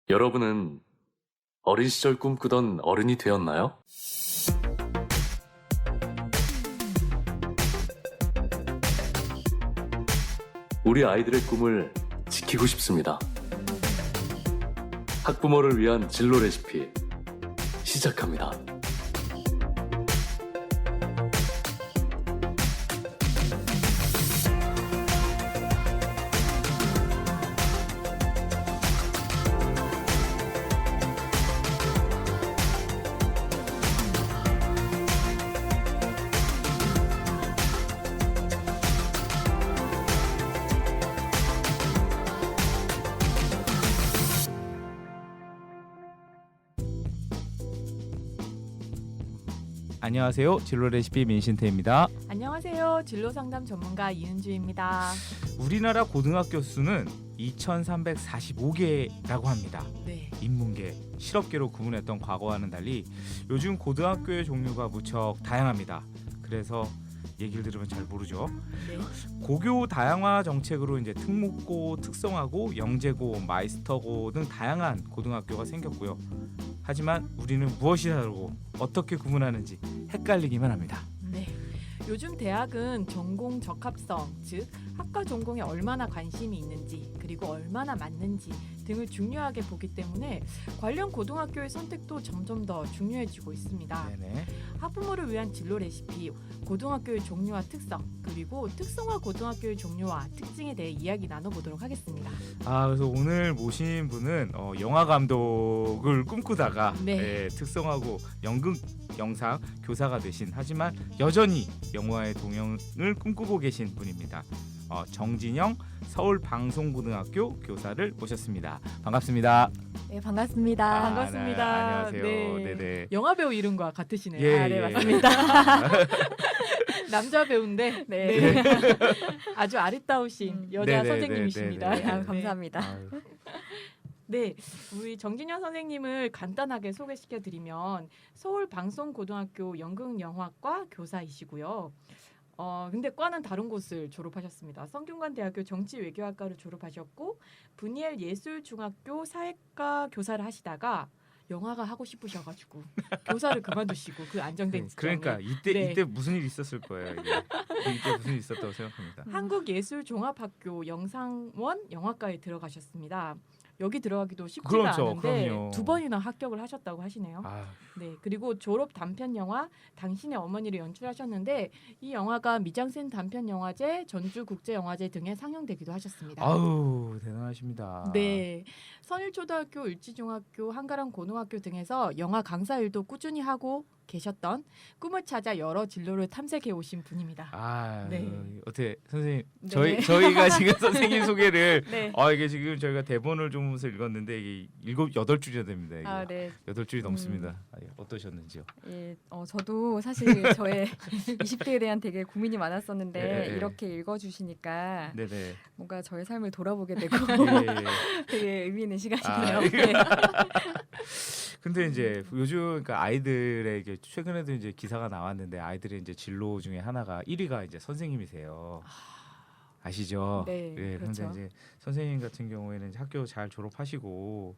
여러분은 어린 시절 꿈꾸던 어른이 되었나요? 우리 아이들의 꿈을 지키고 싶습니다. 학부모를 위한 진로 레시피 시작합니다. 안녕하세요. 진로 레시피 민신태입니다. 안녕하세요. 진로 상담 전문가 이은주입니다. 우리나라 고등학교 수는 2,345개라고 합니다. 네. 인문계, 실업계로 구분했던 과거와는 달리 요즘 고등학교의 종류가 무척 다양합니다. 그래서 얘기를 들으면 잘 모르죠. 네. 고교 다양화 정책으로 이제 특목고, 특성화고, 영재고, 마이스터고 등 다양한 고등학교가 생겼고요. 하지만 우리는 무엇이 다르고 어떻게 구분하는지 헷갈리기만 합니다. 네. 요즘 대학은 전공 적합성, 즉 학과 전공에 얼마나 관심이 있는지 그리고 얼마나 맞는지 등을 중요하게 보기 때문에 관련 고등학교의 선택도 점점 더 중요해지고 있습니다. 네네. 학부모를 위한 진로 레시피, 고등학교의 종류와 특성, 그리고 특성화 고등학교의 종류와 특징에 대해 이야기 나눠보도록 하겠습니다. 그래서 오늘 모신 분은 영화 감독을 꿈꾸다가 네. 특성하고 연극 영상 교사가 되신, 하지만 여전히 영화의 동영을 꿈꾸고 계신 분입니다. 정진영 서울방송고등학교 교사를 모셨습니다. 반갑습니다. 네, 반갑습니다. 반갑습니다. 네, 안녕하세요. 네. 네네. 영화 배우 이름과 같으시네요. 예, 네, 예. 맞습니다. 남자 배우인데 네. 아주 아리따우신 여자 네네, 선생님이십니다. 네네. 아, 감사합니다. 아유, 네, 우리 정진영 선생님을 간단하게 소개시켜드리면 서울방송고등학교 연극영화과 교사이시고요. 근데 과는 다른 곳을 졸업하셨습니다. 성균관대학교 정치외교학과를 졸업하셨고 분이엘 예술중학교 사회과 교사를 하시다가 영화가 하고 싶으셔가지고 교사를 그만두시고 그 안정된 직장에 그러니까 이때 네. 이때 무슨 일이 있었을 거예요. 이때 무슨 일이 있었다고 생각합니다. 한국예술종합학교 영상원 영화과에 들어가셨습니다. 여기 들어가기도 쉽지가 그렇죠, 않은데 그럼요. 2번이나 합격을 하셨다고 하시네요. 아, 네, 그리고 졸업 단편 영화 당신의 어머니를 연출하셨는데 이 영화가 미장센 단편 영화제, 전주 국제 영화제 등에 상영되기도 하셨습니다. 아우 대단하십니다. 네, 선일초등학교, 일지중학교, 한가람 고등학교 등에서 영화 강사 일도 꾸준히 하고 계셨던 꿈을 찾아 여러 진로를 탐색해 오신 분입니다. 네. 어떻게 선생님 네. 저희가 지금 선생님 소개를 네. 이게 지금 저희가 대본을 좀 읽었는데 이게 8줄이나 됩니다. 이게. 네. 8줄이 넘습니다. 어떠셨는지요? 예, 저도 사실 저의 20대에 대한 되게 고민이 많았었는데 네. 이렇게 읽어주시니까 네네. 뭔가 저의 삶을 돌아보게 되고 예. 되게 의미 있는 시간이네요. 예. 네. 근데 이제 요즘 그러니까 아이들에게 최근에도 이제 기사가 나왔는데 아이들의 이제 진로 중에 하나가 1위가 이제 선생님이세요. 아시죠? 네, 예, 그렇죠. 근데 이제 선생님 같은 경우에는 이제 학교 잘 졸업하시고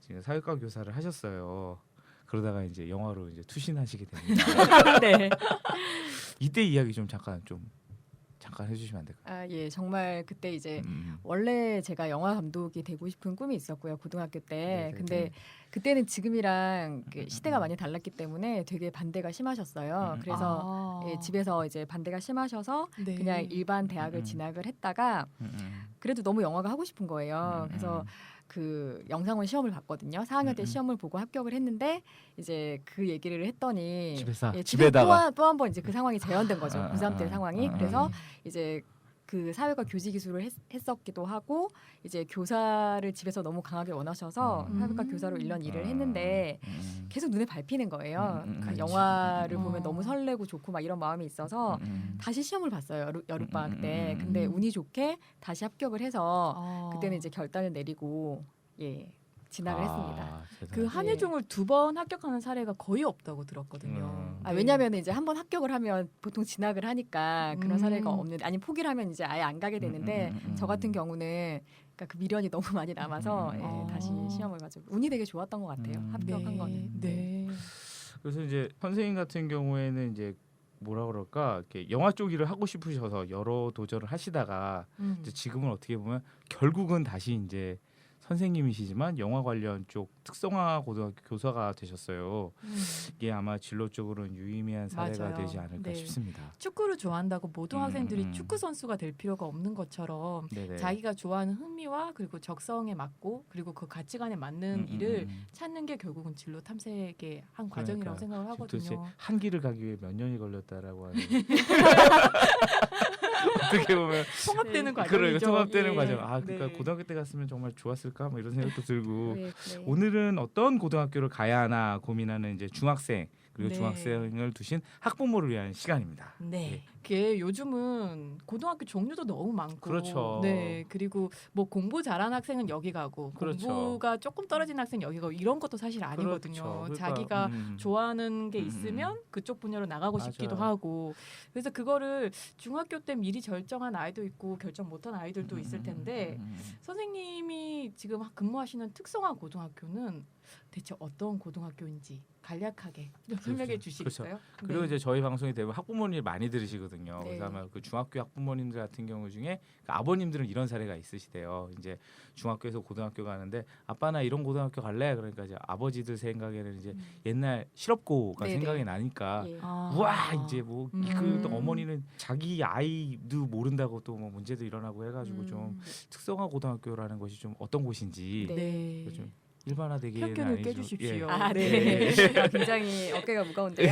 지금 사회과 교사를 하셨어요. 그러다가 이제 영화로 이제 투신하시게 됩니다. 네. 이때 이야기 좀 잠깐 해주시면 안 될까요? 예, 정말 그때 이제 원래 제가 영화 감독이 되고 싶은 꿈이 있었고요, 고등학교 때. 네네네. 근데 그때는 지금이랑 그 시대가 많이 달랐기 때문에 되게 반대가 심하셨어요. 그래서 예, 집에서 이제 반대가 심하셔서 네. 그냥 일반 대학을 진학을 했다가 그래도 너무 영화가 하고 싶은 거예요. 그래서 그 영상원 시험을 봤거든요. 4학년 때 시험을 보고 합격을 했는데 이제 그 얘기를 했더니 집에서 예, 집에다가 또 한 번 이제 그 상황이 재현된 거죠. 아, 고3 때 아, 상황이. 아, 아. 그래서 이제 그 사회과 교직 기술을 했었기도 하고 이제 교사를 집에서 너무 강하게 원하셔서 사회과 교사로 1년 일을 했는데 계속 눈에 밟히는 거예요. 그러니까 영화를 보면 너무 설레고 좋고 막 이런 마음이 있어서 다시 시험을 봤어요. 여름방학 때. 근데 운이 좋게 다시 합격을 해서 그때는 이제 결단을 내리고 예. 진학을 했습니다. 그 한예종을 2번 합격하는 사례가 거의 없다고 들었거든요. 아, 왜냐하면 이제 한번 합격을 하면 보통 진학을 하니까 그런 사례가 음. 없는데 아니 포기를 하면 이제 아예 안 가게 되는데 저 같은 경우는 그러니까 그 미련이 너무 많이 남아서 예, 다시 시험을 가지고 운이 되게 좋았던 것 같아요. 합격한 네. 거는. 네. 그래서 이제 선생님 같은 경우에는 이제 뭐라 그럴까 이렇게 영화 쪽 일을 하고 싶으셔서 여러 도전을 하시다가 이제 지금은 어떻게 보면 결국은 다시 이제 선생님이시지만 영화 관련 쪽 특성화 고등학교 교사가 되셨어요. 이게 아마 진로 쪽으로는 유의미한 사례가 맞아요. 되지 않을까 네. 싶습니다. 축구를 좋아한다고 모든 학생들이 축구 선수가 될 필요가 없는 것처럼 네네. 자기가 좋아하는 흥미와 그리고 적성에 맞고 그리고 그 가치관에 맞는 일을 찾는 게 결국은 진로 탐색의 한 과정이라고 생각을 도대체 하거든요. 한 길을 가기 위해 몇 년이 걸렸다라고 하는 어떻게 보면 통합되는 과정이죠. 그래 통합되는 예. 과정. 아 그러니까 네. 고등학교 때 갔으면 정말 좋았을까 뭐 이런 생각도 들고 네, 네. 오늘은 어떤 고등학교를 가야 하나 고민하는 이제 중학생 그리고 네. 중학생을 두신 학부모를 위한 시간입니다. 네. 그게 요즘은 고등학교 종류도 너무 많고 그렇죠. 네. 그리고 뭐 공부 잘하는 학생은 여기 가고 그렇죠. 공부가 조금 떨어진 학생 여기 가고 이런 것도 사실 아니거든요. 그렇죠. 그러니까, 자기가 좋아하는 게 있으면 그쪽 분야로 나가고 싶기도 하고 그래서 그거를 중학교 때 미리 결정한 아이도 있고 결정 못한 아이들도 있을 텐데 선생님이 지금 근무하시는 특성화 고등학교는 대체 어떤 고등학교인지 간략하게 좀 설명해 주시겠어요? 그리고 네. 이제 저희 방송이 대부분 학부모님이 많이 들으시거든요. 네. 그래서 아마 그 중학교 학부모님들 같은 경우 중에 그 아버님들은 이런 사례가 있으시대요. 이제 중학교에서 고등학교 가는데 아빠 나 이런 고등학교 갈래? 그러니까 이제 아버지들 생각에는 이제 옛날 실업고가 네네. 생각이 나니까 예. 우와 이제 뭐 그 음. 어머니는 자기 아이도 모른다고 또 뭐 문제도 일어나고 해가지고 좀 특성화 고등학교라는 것이 좀 어떤 곳인지 네. 좀 일반화되기에는 편견을 아니죠. 깨주십시오. 아, 네. 네. 굉장히 어깨가 무거운데요.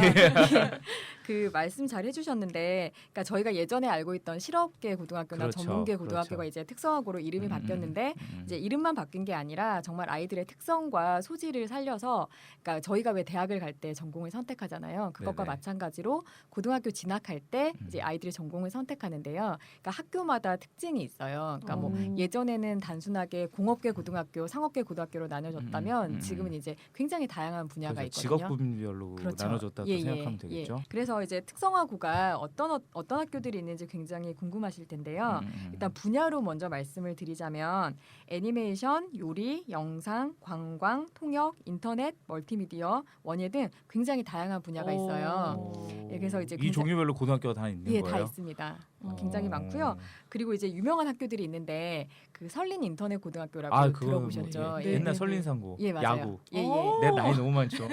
그 말씀 잘 해주셨는데, 그러니까 저희가 예전에 알고 있던 실업계 고등학교나 그렇죠. 전문계 고등학교가 그렇죠. 이제 특성화고로 이름이 바뀌었는데, 이제 이름만 바뀐 게 아니라 정말 아이들의 특성과 소질을 살려서, 그러니까 저희가 왜 대학을 갈 때 전공을 선택하잖아요. 그것과 네네. 마찬가지로 고등학교 진학할 때 이제 아이들이 전공을 선택하는데요. 그러니까 학교마다 특징이 있어요. 그러니까 뭐 예전에는 단순하게 공업계 고등학교, 상업계 고등학교로 나눠졌다면 지금은 이제 굉장히 다양한 분야가 그렇죠. 있거든요. 직업군별로 그렇죠. 나눠졌다고 예, 예, 생각하면 예. 되겠죠. 그래서 이제 특성화고가 어떤 학교들이 있는지 굉장히 궁금하실 텐데요. 일단 분야로 먼저 말씀을 드리자면 애니메이션, 요리, 영상, 관광, 통역, 인터넷, 멀티미디어, 원예 등 굉장히 다양한 분야가 있어요. 예, 그래서 이제 이 종류별로 고등학교가 다 있는 예, 거예요? 다 있습니다. 굉장히 많고요. 그리고 이제 유명한 학교들이 있는데 그 설린 인터넷 고등학교라고 아, 그거 들어보셨죠? 뭐, 네, 옛날 네, 설린상고, 예, 맞아요. 야구. 예, 예. 내 나이 너무 많죠.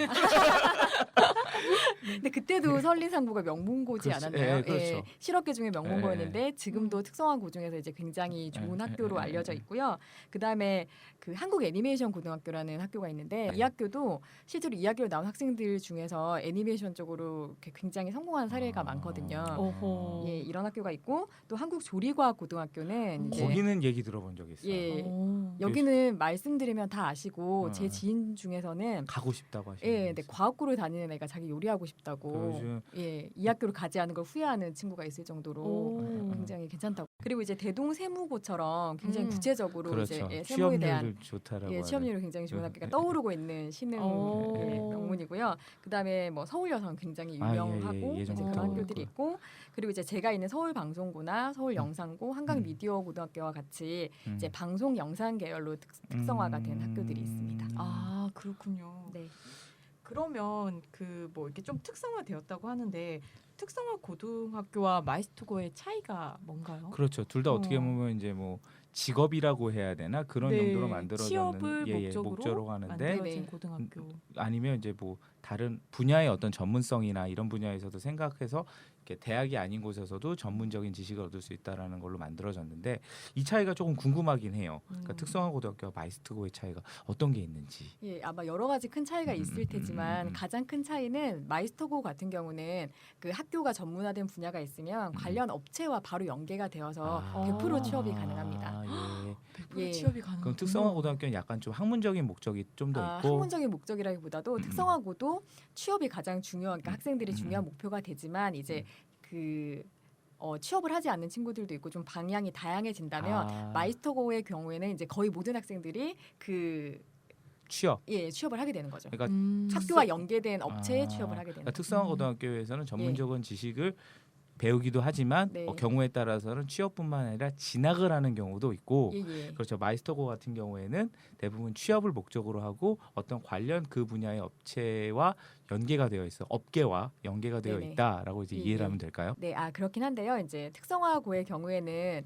근데 그때도 설린상고가 명문고지 그렇죠. 않았나요? 예, 그렇죠. 실업계 중에 명문고였는데 지금도 특성화고 중에서 이제 굉장히 좋은 학교로 알려져 있고요. 그다음에 그 한국 애니메이션 고등학교라는 학교가 있는데 이 학교도 실제로 이 학교를 나온 학생들 중에서 애니메이션 쪽으로 이렇게 굉장히 성공한 사례가 많거든요. 어허. 예, 이런 학교가 있고 또 한국 조리과학 고등학교는 이제 거기는 얘기 들어본 적 있어요. 예. 오. 여기는 말씀드리면 다 아시고 어. 제 지인 중에서는 가고 싶다고 하시는 예, 분 근데 있어요. 과학고를 다니는 애가 자기 요리하고 싶다고 요즘 예, 이 학교를 가지 않은 걸 후회하는 친구가 있을 정도로 오. 굉장히 괜찮다고. 그리고 이제 대동 세무고처럼 굉장히 음. 구체적으로 그렇죠. 이제 예, 세무에 대한 취업률도 좋다라고 예, 취업률이 굉장히 좋은 예, 학교가 예, 떠오르고 있는 신흥 오. 예, 명문이고요. 그다음에 뭐 서울여성 굉장히 아, 예, 유명하고 예, 이제 예전부터 그런 그렇고. 학교들이 있고 그리고 이제 제가 있는 서울방송고나 서울영상고, 한강미디어고등학교와 같이 이제 방송 영상 계열로 특성화가 된 학교들이 있습니다. 아 그렇군요. 네. 그러면 그 뭐 이렇게 좀 특성화되었다고 하는데 특성화 고등학교와 마이스터고의 차이가 뭔가요? 그렇죠. 둘 다 어떻게 보면 이제 뭐 직업이라고 해야 되나 그런 네, 용도로 만들어졌는 취업을 목적으로 목적으로 하는데 만들어진 네. 고등학교. 아니면 이제 뭐 다른 분야의 어떤 전문성이나 이런 분야에서도 생각해서 이렇게 대학이 아닌 곳에서도 전문적인 지식을 얻을 수 있다라는 걸로 만들어졌는데 이 차이가 조금 궁금하긴 해요. 그러니까 특성화 고등학교와 마이스터고의 차이가 어떤 게 있는지. 예, 아마 여러 가지 큰 차이가 있을 테지만 가장 큰 차이는 마이스터고 같은 경우는 그 학교가 전문화된 분야가 있으면 관련 업체와 바로 연계가 되어서 100% 취업이 가능합니다. 예. 100% 예. 취업이 가능. 그럼 특성화 고등학교는 약간 좀 학문적인 목적이 좀 더 있고 학문적인 목적이라기보다도 특성화고도 취업이 가장 중요한, 그러니까 학생들이 중요한 목표가 되지만 이제 그 취업을 하지 않는 친구들도 있고 좀 방향이 다양해진다면 마이스터고의 경우에는 이제 거의 모든 학생들이 그 취업. 예, 취업을 하게 되는 거죠. 그러니까 학교와 연계된 업체에 취업을 하게 되는 그러니까 거죠. 특성화 고등학교에서는 전문적인 지식을 배우기도 하지만 네. 경우에 따라서는 취업뿐만 아니라 진학을 하는 경우도 있고 예, 예. 그렇죠. 마이스터고 같은 경우에는 대부분 취업을 목적으로 하고 어떤 관련 그 분야의 업체와 연계가 되어 있어 업계와 연계가 되어 네네. 있다라고 이제 예, 이해를 예. 하면 될까요? 네, 그렇긴 한데요. 이제 특성화고의 경우에는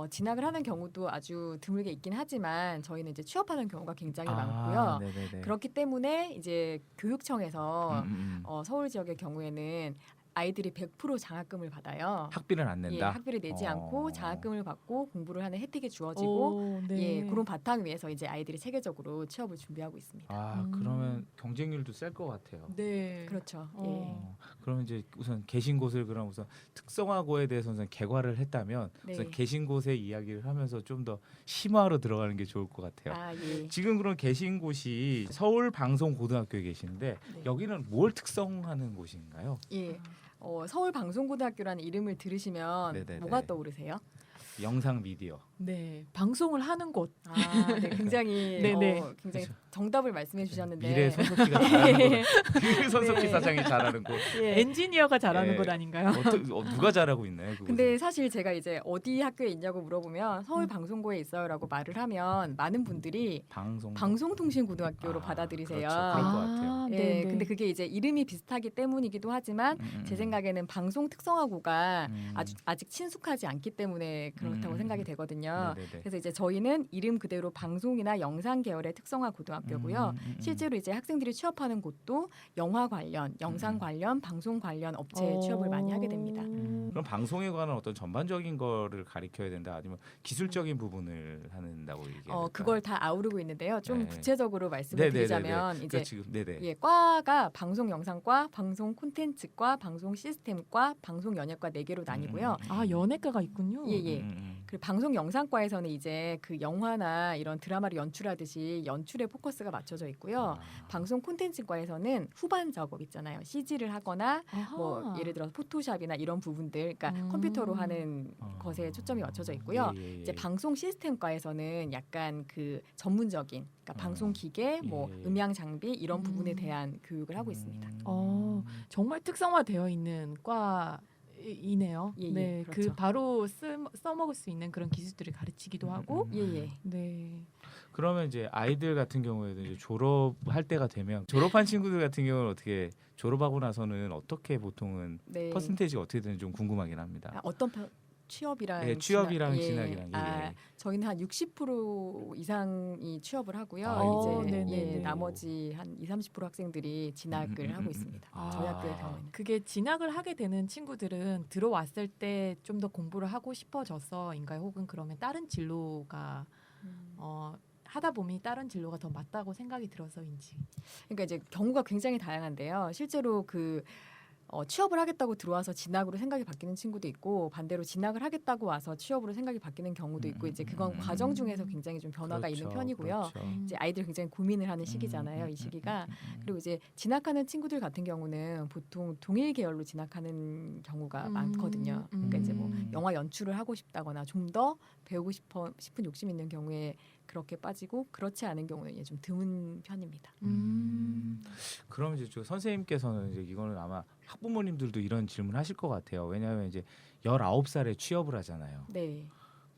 진학을 하는 경우도 아주 드물게 있긴 하지만 저희는 이제 취업하는 경우가 굉장히 많고요. 네네네. 그렇기 때문에 이제 교육청에서 음. 서울 지역의 경우에는 아이들이 100% 장학금을 받아요. 학비를 안 예, 낸다. 학비를 내지 않고 어. 장학금을 받고 공부를 하는 혜택이 주어지고 네. 예, 그런 바탕 위에서 이제 아이들이 체계적으로 취업을 준비하고 있습니다. 그러면 경쟁률도 셀 것 같아요. 네. 그렇죠. 예. 그러면 이제 우선 계신 곳을 그럼 우선 특성화고에 대해서 우선 개괄을 했다면 네. 우선 계신 곳의 이야기를 하면서 좀 더 심화로 들어가는 게 좋을 것 같아요. 예. 지금 그럼 계신 곳이 서울 방송고등학교에 계시는데 네. 여기는 뭘 특성하는 곳인가요? 예. 서울 방송고등학교라는 이름을 들으시면 네네네. 뭐가 떠오르세요? 영상 미디어. 네. 방송을 하는 곳. 네, 굉장히 네네. 굉장히 그렇죠. 정답을 말씀해 주셨는데 미래 손석희가 잘하는 곳. 그 손석희 네. 사장이 잘하는 곳. 예. 엔지니어가 잘하는 예. 곳 아닌가요? 누가 잘하고 있나요? 그곳은? 근데 사실 제가 이제 어디 학교에 있냐고 물어보면 서울 방송고에 있어요라고 말을 하면 많은 분들이 방송통신고등학교로 받아들이세요. 그렇죠. 그럴 것 같아요. 예, 네, 근데 그게 이제 이름이 비슷하기 때문이기도 하지만 제 생각에는 방송 특성화고가 아직 친숙하지 않기 때문에 그렇다고 생각이 되거든요. 네네네. 그래서 이제 저희는 이름 그대로 방송이나 영상 계열의 특성화 고등학교고요. 실제로 이제 학생들이 취업하는 곳도 영화 관련, 영상 관련, 방송 관련 업체에 취업을 많이 하게 됩니다. 그럼 방송에 관한 어떤 전반적인 거를 가리켜야 된다 아니면 기술적인 부분을 하는다고 얘기해요? 그걸 다 아우르고 있는데요. 좀 네. 구체적으로 말씀을 드리자면 이제 지금 네네. 예, 과가 방송 영상과, 방송 콘텐츠과, 방송 시스템과, 방송 연예과 4개로 나뉘고요. 연예과가 있군요. 예. 그 방송 영상과에서는 이제 그 영화나 이런 드라마를 연출하듯이 연출에 포커스가 맞춰져 있고요. 방송 콘텐츠과에서는 후반 작업 있잖아요. CG를 하거나 뭐 예를 들어서 포토샵이나 이런 부분들, 그러니까 컴퓨터로 하는 것에 초점이 맞춰져 있고요. 이제 방송 시스템과에서는 약간 그 전문적인, 그러니까 방송 기계, 뭐 음향 장비 이런 부분에 대한 교육을 하고 있습니다. 정말 특성화되어 있는 과이네요. 예, 네, 그렇죠. 그 바로 써먹을 수 있는 그런 기술들을 가르치기도 하고. 예. 네. 그러면 이제 아이들 같은 경우에도 이제 졸업할 때가 되면 졸업한 친구들 같은 경우는 어떻게 졸업하고 나서는 어떻게 보통은 네. 퍼센테이지가 어떻게 되는지 좀 궁금하긴 합니다. 어떤 취업이랑 취업이랑 진학이랑 진학이랑 저희는 한 60% 이상이 취업을 하고요. 이제 네네네. 나머지 한 20-30% 학생들이 진학을 하고 있습니다. 저희 학교의 경우는. 그게 진학을 하게 되는 친구들은 들어왔을 때 좀 더 공부를 하고 싶어져서인가요? 혹은 그러면 다른 진로가 하다 보니 다른 진로가 더 맞다고 생각이 들어서인지. 그러니까 이제 경우가 굉장히 다양한데요. 실제로 그 취업을 하겠다고 들어와서 진학으로 생각이 바뀌는 친구도 있고 반대로 진학을 하겠다고 와서 취업으로 생각이 바뀌는 경우도 있고 이제 그건 과정 중에서 굉장히 좀 변화가 있는 편이고요. 이제 아이들이 굉장히 고민을 하는 시기잖아요. 이 시기가. 그리고 이제 진학하는 친구들 같은 경우는 보통 동일 계열로 진학하는 경우가 많거든요. 그러니까 이제 뭐 영화 연출을 하고 싶다거나 좀 더 배우고 싶은 욕심 있는 경우에 그렇게 빠지고 그렇지 않은 경우는 좀 드문 편입니다. 그럼 이제 저 선생님께서는 이제 이거는 아마 학부모님들도 이런 질문하실 것 같아요. 왜냐하면 이제 19살에 취업을 하잖아요. 네.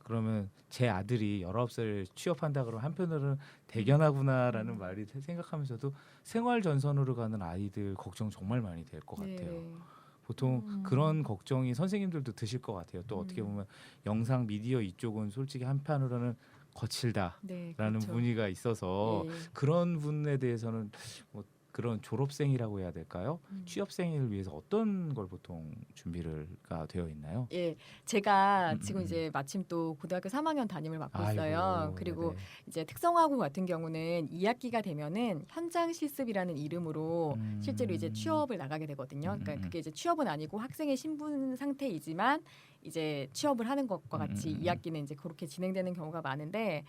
그러면 제 아들이 19살 취업한다 그러면 한편으로는 대견하구나라는 말이 생각하면서도 생활 전선으로 가는 아이들 걱정 정말 많이 될 것 같아요. 보통 그런 걱정이 선생님들도 드실 것 같아요. 또 어떻게 보면 영상 미디어 이쪽은 솔직히 한편으로는 거칠다라는 그렇죠. 분위기가 있어서 그런 분에 대해서는 뭐 그런 졸업생이라고 해야 될까요? 취업생을 위해서 어떤 걸 보통 준비가 되어 있나요? 예, 제가 지금 이제 마침 또 고등학교 3학년 담임을 맡고 있어요. 아이고, 그리고 네네. 이제 특성화고 같은 경우는 2학기가 되면은 현장 실습이라는 이름으로 실제로 이제 취업을 나가게 되거든요. 그러니까 그게 이제 취업은 아니고 학생의 신분 상태이지만 이제 취업을 하는 것과 같이 2학기는 이제 그렇게 진행되는 경우가 많은데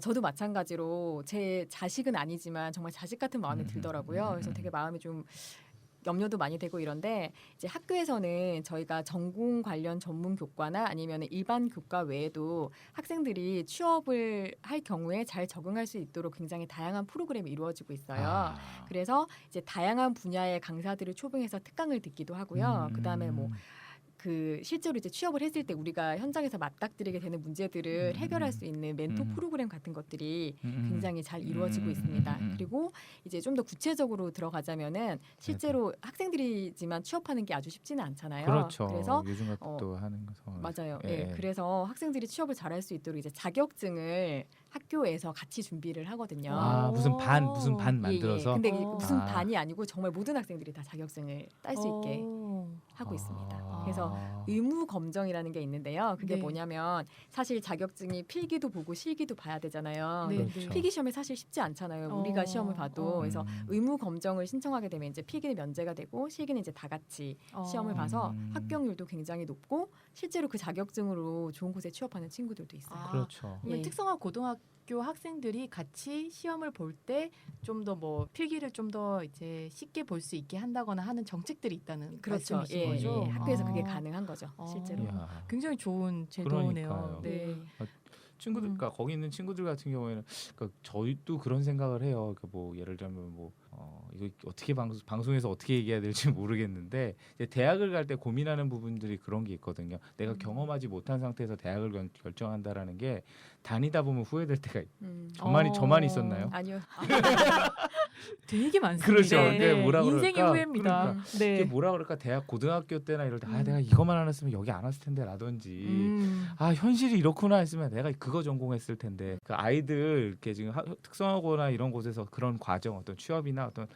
저도 마찬가지로 제 자식은 아니지만 정말 자식 같은 마음이 들더라고요. 그래서 되게 마음이 좀 염려도 많이 되고 이런데 이제 학교에서는 저희가 전공 관련 전문 교과나 아니면 일반 교과 외에도 학생들이 취업을 할 경우에 잘 적응할 수 있도록 굉장히 다양한 프로그램이 이루어지고 있어요. 그래서 이제 다양한 분야의 강사들을 초빙해서 특강을 듣기도 하고요. 그다음에 뭐 그 실제로 이제 취업을 했을 때 우리가 현장에서 맞닥뜨리게 되는 문제들을 해결할 수 있는 멘토 프로그램 같은 것들이 굉장히 잘 이루어지고 있습니다. 그리고 이제 좀 더 구체적으로 들어가자면은 실제로 학생들이지만 취업하는 게 아주 쉽지는 않잖아요. 그렇죠. 그래서 요즘 같은 또 하는 거 맞아요. 예. 예. 그래서 학생들이 취업을 잘할 수 있도록 이제 자격증을 학교에서 같이 준비를 하거든요. 무슨 반 예, 예. 만들어서 근데 무슨 반이 아니고 정말 모든 학생들이 다 자격증을 딸 수 있게 하고 있습니다. 그래서 의무 검정이라는 게 있는데요. 그게 네. 뭐냐면 사실 자격증이 필기도 보고 실기도 봐야 되잖아요. 네, 근데 그렇죠. 필기 시험이 사실 쉽지 않잖아요. 우리가 시험을 봐도. 그래서 의무 검정을 신청하게 되면 이제 필기는 면제가 되고 실기는 이제 다 같이 시험을 봐서 합격률도 굉장히 높고 실제로 그 자격증으로 좋은 곳에 취업하는 친구들도 있어요. 그렇죠. 그러면 예. 특성화 고등학교 학생들이 같이 시험을 볼 때 좀 더 뭐 필기를 좀 더 이제 쉽게 볼 수 있게 한다거나 하는 정책들이 있다는 그렇죠. 말씀이신 예, 거죠? 예. 학교에서 그게 아. 가능한 거죠. 실제로. 이야. 굉장히 좋은 제도네요. 그러니까요. 네. 친구들, 그러니까 거기 있는 친구들 같은 경우에는 그러니까 저희도 그런 생각을 해요. 그러니까 뭐 예를 들면 뭐 이거 어떻게 방송에서 어떻게 얘기해야 될지 모르겠는데 이제 대학을 갈 때 고민하는 부분들이 그런 게 있거든요. 내가 경험하지 못한 상태에서 대학을 결정한다라는 게 다니다 보면 후회될 때가 저만 있었나요? 아니요. 되게 많습니다. 그렇죠. 근데 뭐라 인생의 그럴까? 후회입니다. 그러니까 네. 이게 뭐라 그럴까? 대학 고등학교 때나 이럴 때 내가 이거만 안 했으면 여기 안 왔을 텐데라든지 현실이 이렇구나 했으면 내가 그거 전공했을 텐데 그 아이들 이렇게 지금 특성화고나 이런 곳에서 그런 과정 어떤 취업이나 어떤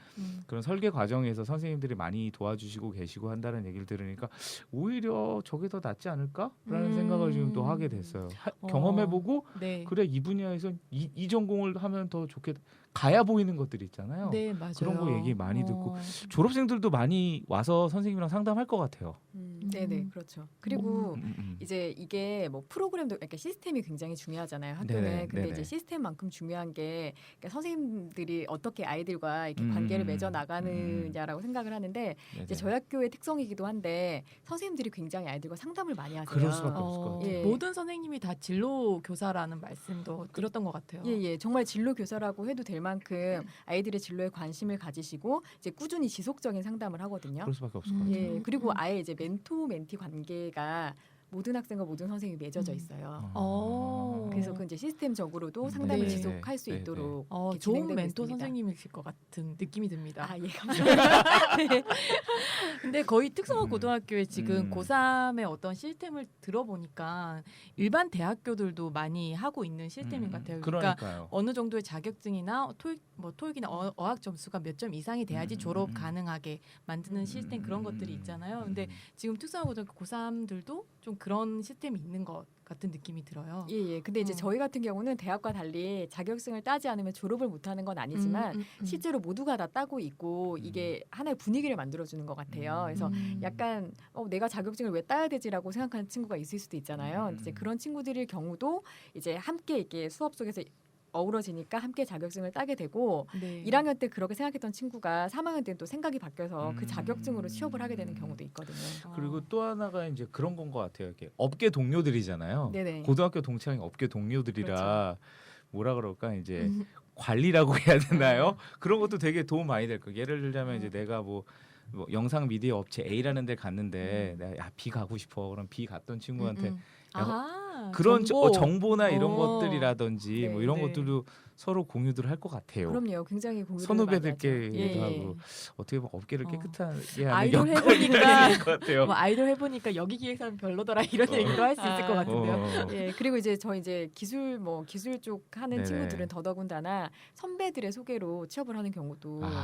그런 설계 과정에서 선생님들이 많이 도와주시고 계시고 한다는 얘기를 들으니까 오히려 저게 더 낫지 않을까라는 생각을 지금 또 하게 됐어요. 경험해보고 네. 그래 이 분야에서 이 전공을 하면 더 좋게 가야 보이는 것들이 있잖아요. 네, 맞아요. 그런 거 얘기 많이 듣고 졸업생들도 많이 와서 선생님이랑 상담할 것 같아요. 네네 그렇죠. 그리고 이제 이게 뭐 프로그램도 이렇게 시스템이 굉장히 중요하잖아요. 학교는. 네네, 근데 네네. 이제 시스템만큼 중요한 게 그러니까 선생님들이 어떻게 아이들과 이렇게 관계를 맺어 나가느냐라고 생각을 하는데 이제 저희 학교의 특성이기도 한데 선생님들이 굉장히 아이들과 상담을 많이 하세요. 그럴 수밖에 없을 것 같아요. 예. 모든 선생님이 다 진로 교사라는 말씀도 들었던 것 같아요. 예, 정말 진로 교사라고 해도 될 만큼 아이들의 진로에 관심을 가지시고 이제 꾸준히 지속적인 상담을 하거든요. 그럴 수밖에 없을 것 같아요. 예, 그리고 아예 이제 멘토 멘티 관계가 모든 학생과 모든 선생님이 맺어져 있어요. 그래서 그 이제 시스템적으로도 상담을 네. 지속할 수 네, 있도록 이렇게 좋은 진행되고 멘토 있습니다. 선생님이실 것 같은 느낌이 듭니다. 아, 예, 감사합니다. 네. 근데 거의 특성화 고등학교에 지금 고3의 어떤 시스템을 들어보니까 일반 대학교들도 많이 하고 있는 시스템인 것 같아요. 그러니까 그러니까요. 어느 정도의 자격증이나 토익이나 어학 점수가 몇 점 이상이 돼야지 졸업 가능하게 만드는 시스템 그런 것들이 있잖아요. 근데 지금 특성화 고등학교 고3들도 좀 그런 시스템이 있는 것 같은 느낌이 들어요. 예. 근데 이제 저희 같은 경우는 대학과 달리 자격증을 따지 않으면 졸업을 못하는 건 아니지만 실제로 모두가 다 따고 있고 이게 하나의 분위기를 만들어주는 것 같아요. 그래서 약간 내가 자격증을 왜 따야 되지라고 생각하는 친구가 있을 수도 있잖아요. 이제 그런 친구들의 경우도 이제 함께 이렇게 수업 속에서 어우러지니까 함께 자격증을 따게 되고 네. 1학년 때 그렇게 생각했던 친구가 3학년 때는 또 생각이 바뀌어서 그 자격증으로 취업을 하게 되는 경우도 있거든요. 그리고 또 하나가 이제 그런 건 것 같아요. 이렇게 업계 동료들이잖아요. 네네. 고등학교 동창이 업계 동료들이라 뭐라 그럴까 이제 관리라고 해야 되나요? 그런 것도 되게 도움 많이 될 거예요. 예를 들자면 이제 내가 뭐 영상 미디어 업체 A라는 데 갔는데 내가 B 가고 싶어. 그럼 B 갔던 친구한테 그런 정보나 이런 것들이라든지 뭐 이런 것들도 서로 공유들 할 것 같아요. 그럼요. 굉장히 공유를 선후배들끼리도 많이 하죠. 하고 어떻게 보면 업계를 깨끗하게 하는 아이돌 여건이 해보니까 있는 것 같아요. 뭐 아이돌 해보니까 여기 기획사는 별로더라 이런 얘기도 할 수 있을 것 같은데요. 예, 그리고 이제 저희 이제 기술 쪽 하는 네네. 친구들은 더더군다나 선배들의 소개로 취업을 하는 경우도 이렇게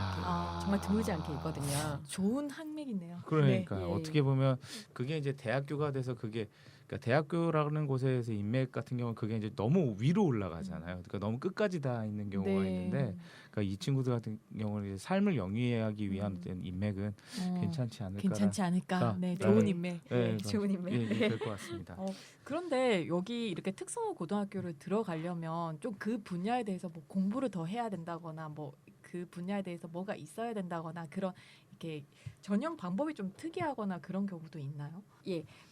정말 드물지 않게 있거든요. 좋은 학맥이네요. 그러니까 네. 어떻게 보면 그게 이제 대학교가 돼서 그게 그러니까 대학교라는 곳에서 인맥 같은 경우는 그게 이제 너무 위로 올라가잖아요. 그러니까 너무 끝까지 다 있는 경우가 있는데, 그러니까 이 친구들 같은 경우는 이제 삶을 영위하기 위한 인맥은 괜찮지 않을까. 괜찮지 않을까. 네, 좋은 인맥. 네, 좋은 인맥. 예, 될 것 같습니다. 그런데 여기 이렇게 특성화 고등학교를 들어가려면 좀 그 분야에 대해서 뭐 공부를 더 해야 된다거나 뭐 그 분야에 대해서 뭐가 있어야 된다거나 그런 이렇게 전형 방법이 좀 특이하거나 그런 경우도 있나요?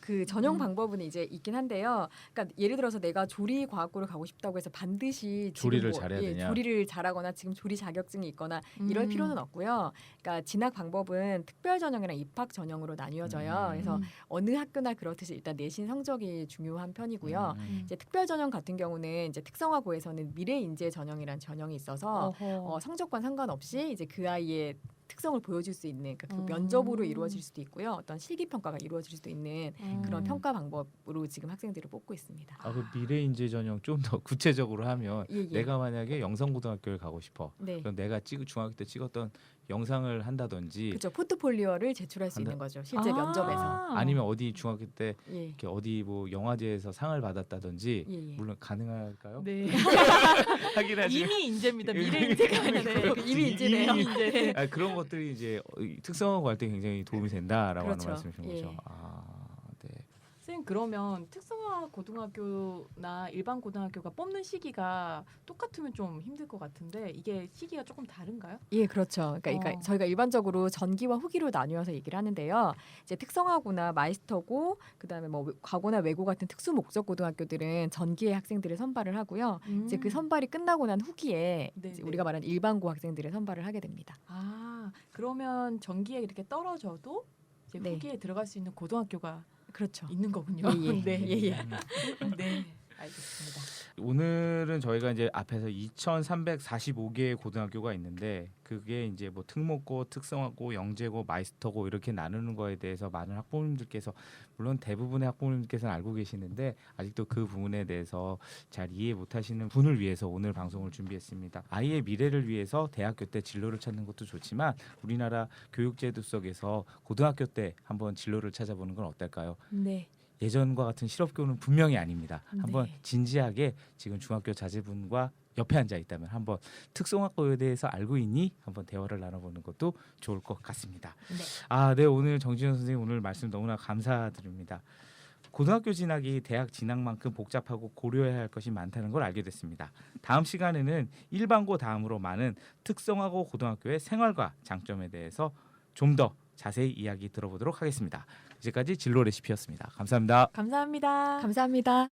그 전용 방법은 이제 있긴 한데요. 그러니까 예를 들어서 내가 조리 과학고를 가고 싶다고 해서 반드시 지금 조리를 잘해야 되냐? 조리를 잘하거나 지금 조리 자격증이 있거나 이럴 음. 필요는 없고요. 그러니까 진학 방법은 특별 전형이랑 입학 전형으로 나뉘어져요. 그래서 어느 학교나 그렇듯이 일단 내신 성적이 중요한 편이고요. 이제 특별 전형 같은 경우는 이제 특성화고에서는 미래 인재 전형이라는 전형이 있어서 성적과 상관없이 이제 그 아이의 특성을 보여줄 수 있는 그러니까 그 면접으로 이루어질 수도 있고요. 어떤 실기 평가가 이루어질 수도 있는 그런 평가 방법으로 지금 학생들을 뽑고 있습니다. 그 미래 인재 전형 좀 더 구체적으로 하면 예. 내가 만약에 영성고등학교를 가고 싶어. 네. 그럼 내가 중학교 때 찍었던 영상을 한다든지 그렇죠. 포트폴리오를 제출할 수 있는 거죠. 실제 면접에서. 아니면 어디 중학교 때 예. 이렇게 어디 뭐 영화제에서 상을 받았다든지 예. 물론 가능할까요? 네. 하긴 하지만 이미 인재입니다. 미래 인재가 아니고 네, 이미 인재네요. 이미 인재. 그런 것들이 이제 특성화고 할 때 굉장히 도움이 된다라고 그렇죠. 하는 말씀이신 예. 거죠. 네. 선생님 그러면 특성화 고등학교나 일반 고등학교가 뽑는 시기가 똑같으면 좀 힘들 것 같은데 이게 시기가 조금 다른가요? 예, 그렇죠. 그러니까 저희가 일반적으로 전기와 후기로 나뉘어서 얘기를 하는데요. 이제 특성화고나 마이스터고, 그다음에 뭐 과고나 외고 같은 특수 목적 고등학교들은 전기의 학생들을 선발을 하고요. 이제 그 선발이 끝나고 난 후기에 네, 이제 네. 우리가 말하는 일반고 학생들을 선발을 하게 됩니다. 그러면 전기에 이렇게 떨어져도 이제 네. 후기에 들어갈 수 있는 고등학교가 그렇죠. 있는 거군요. 예. 네. 네. 알겠습니다. 오늘은 저희가 이제 앞에서 2,345개의 고등학교가 있는데 그게 이제 뭐 특목고, 특성화고, 영재고, 마이스터고 이렇게 나누는 거에 대해서 많은 학부모님들께서 물론 대부분의 학부모님께서는 알고 계시는데 아직도 그 부분에 대해서 잘 이해 못하시는 분을 위해서 오늘 방송을 준비했습니다. 아이의 미래를 위해서 대학교 때 진로를 찾는 것도 좋지만 우리나라 교육제도 속에서 고등학교 때 한번 진로를 찾아보는 건 어떨까요? 네. 예전과 같은 실업교는 분명히 아닙니다. 한번 네. 진지하게 지금 중학교 자제분과 옆에 앉아 있다면 한번 특성화고에 대해서 알고 있니? 한번 대화를 나눠보는 것도 좋을 것 같습니다. 네. 네 오늘 정진현 선생님 오늘 말씀 너무나 감사드립니다. 고등학교 진학이 대학 진학만큼 복잡하고 고려해야 할 것이 많다는 걸 알게 됐습니다. 다음 시간에는 일반고 다음으로 많은 특성화고 고등학교의 생활과 장점에 대해서 좀 더 자세히 이야기 들어보도록 하겠습니다. 이제까지 진로 레시피였습니다. 감사합니다. 감사합니다. 감사합니다.